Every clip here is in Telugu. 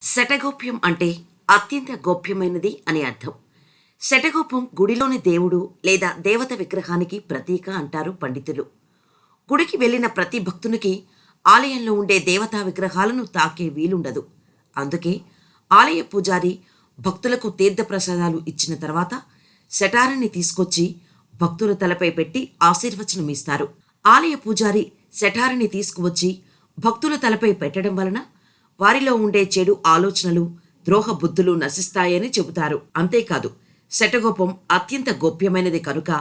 శటగోప్యం అంటే అత్యంత గోప్యమైనది అని అర్థం. శటగోపం గుడిలోని దేవుడు లేదా దేవత విగ్రహానికి ప్రతీక అంటారు పండితులు. గుడికి వెళ్ళిన ప్రతి భక్తునికి ఆలయంలో ఉండే దేవతా విగ్రహాలను తాకే వీలుండదు. అందుకే ఆలయ పూజారి భక్తులకు తీర్థప్రసాదాలు ఇచ్చిన తర్వాత శటారిని తీసుకొచ్చి భక్తుల తలపై పెట్టి ఆశీర్వచనమిస్తారు. ఆలయ పూజారి శటారిని తీసుకువచ్చి భక్తుల తలపై పెట్టడం వలన వారిలో ఉండే చెడు ఆలోచనలు, ద్రోహ బుద్ధులు నశిస్తాయని చెబుతారు. అంతేకాదు, శటగోపం అత్యంత గోప్యమైనది కనుక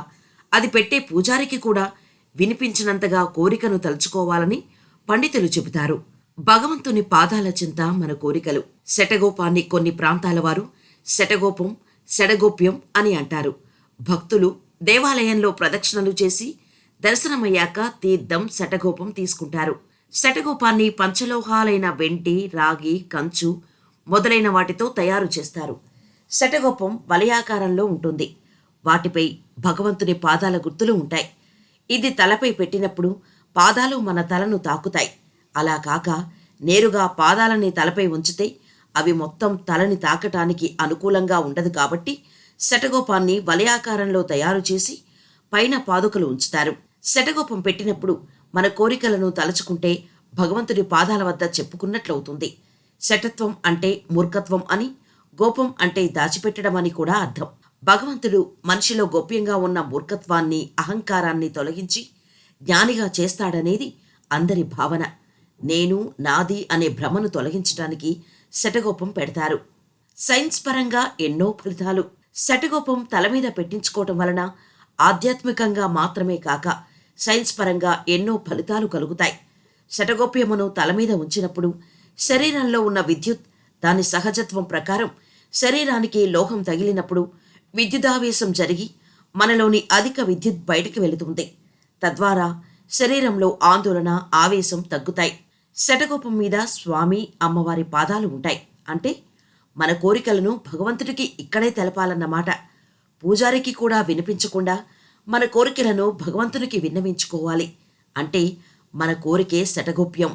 అది పెట్టే పూజారికి కూడా వినిపించినంతగా కోరికను తలుచుకోవాలని పండితులు చెబుతారు. భగవంతుని పాదాల చింత మన కోరికలు. శటగోపాన్ని కొన్ని ప్రాంతాల వారు శటగోపం, శడగోప్యం అని అంటారు. భక్తులు దేవాలయంలో ప్రదక్షిణలు చేసి దర్శనమయ్యాక తీర్థం, శటగోపం తీసుకుంటారు. శటగోపాన్ని పంచలోహాలైన వెండి, రాగి, కంచు మొదలైన వాటితో తయారు చేస్తారు. శటగోపం వలయాకారంలో ఉంటుంది. వాటిపై భగవంతుని పాదాల గుర్తులు ఉంటాయి. ఇది తలపై పెట్టినప్పుడు పాదాలు మన తలను తాకుతాయి. అలా కాక నేరుగా పాదాలని తలపై ఉంచితే అవి మొత్తం తలని తాకటానికి అనుకూలంగా ఉండదు. కాబట్టి శటగోపాన్ని వలయాకారంలో తయారు చేసి పైన పాదుకలు ఉంచుతారు. శటగోపం పెట్టినప్పుడు మన కోరికలను తలుచుకుంటే భగవంతుడి పాదాల వద్ద చెప్పుకున్నట్లవుతుంది. శటత్వం అంటే మూర్ఖత్వం అని, గోపం అంటే దాచిపెట్టడం అని కూడా అర్థం. భగవంతుడు మనిషిలో గోప్యంగా ఉన్న మూర్ఖత్వాన్ని, అహంకారాన్ని తొలగించి జ్ఞానిగా చేస్తాడనేది అందరి భావన. నేను, నాది అనే భ్రమను తొలగించడానికి శటగోపం పెడతారు. సైన్స్ పరంగా ఎన్నో ఫలితాలు. శటగోపం తల మీద పెట్టించుకోవటం వలన ఆధ్యాత్మికంగా మాత్రమే కాక సైన్స్ పరంగా ఎన్నో ఫలితాలు కలుగుతాయి. శటగోప్యమును తల మీద ఉంచినప్పుడు శరీరంలో ఉన్న విద్యుత్ దాని సహజత్వం ప్రకారం శరీరానికి లోహం తగిలినప్పుడు విద్యుదావేశం జరిగి మనలోని అధిక విద్యుత్ బయటికి వెళుతుంది. తద్వారా శరీరంలో ఆందోళన, ఆవేశం తగ్గుతాయి. శటగోపం మీద స్వామి, అమ్మవారి పాదాలు ఉంటాయి. అంటే మన కోరికలను భగవంతుడికి ఇక్కడే తెలపాలన్నమాట. పూజారికి కూడా వినిపించకుండా మన కోరికలను భగవంతునికి విన్నవించుకోవాలి. అంటే మన కోరికే శటగోప్యం.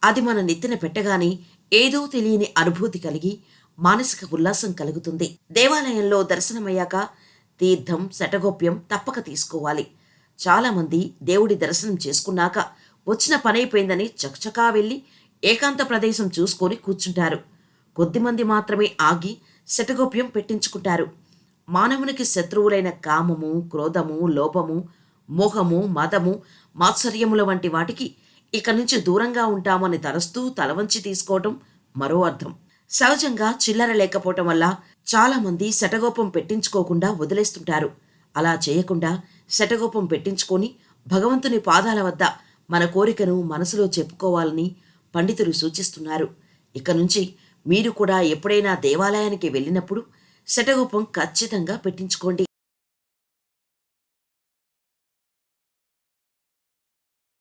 అది మన నెత్తిన పెట్టగానే ఏదో తెలియని అనుభూతి కలిగి మానసిక ఉల్లాసం కలుగుతుంది. దేవాలయంలో దర్శనమయ్యాక తీర్థం, శటగోప్యం తప్పక తీసుకోవాలి. చాలామంది దేవుడి దర్శనం చేసుకున్నాక వచ్చిన పనైపోయిందని చకచకా వెళ్ళి ఏకాంత ప్రదేశం చూసుకొని కూర్చుంటారు. కొద్దిమంది మాత్రమే ఆగి శటగోప్యం పెట్టించుకుంటారు. మానవునికి శత్రువులైన కామము, క్రోధము, లోభము, మోహము, మదము, మాత్సర్యముల వంటి వాటికి ఇక నుంచి దూరంగా ఉంటామని తరస్తూ తలవంచి తీసుకోవటం మరో అర్థం. సహజంగా చిల్లర లేకపోవటం వల్ల చాలామంది శటగోపం పెట్టించుకోకుండా వదిలేస్తుంటారు. అలా చేయకుండా శటగోపం పెట్టించుకొని భగవంతుని పాదాల వద్ద మన కోరికను మనసులో చెప్పుకోవాలని పండితులు సూచిస్తున్నారు. ఇక నుంచి మీరు కూడా ఎప్పుడైనా దేవాలయానికి వెళ్ళినప్పుడు శటగోపం ఖచ్చితంగా పెట్టించుకోండి.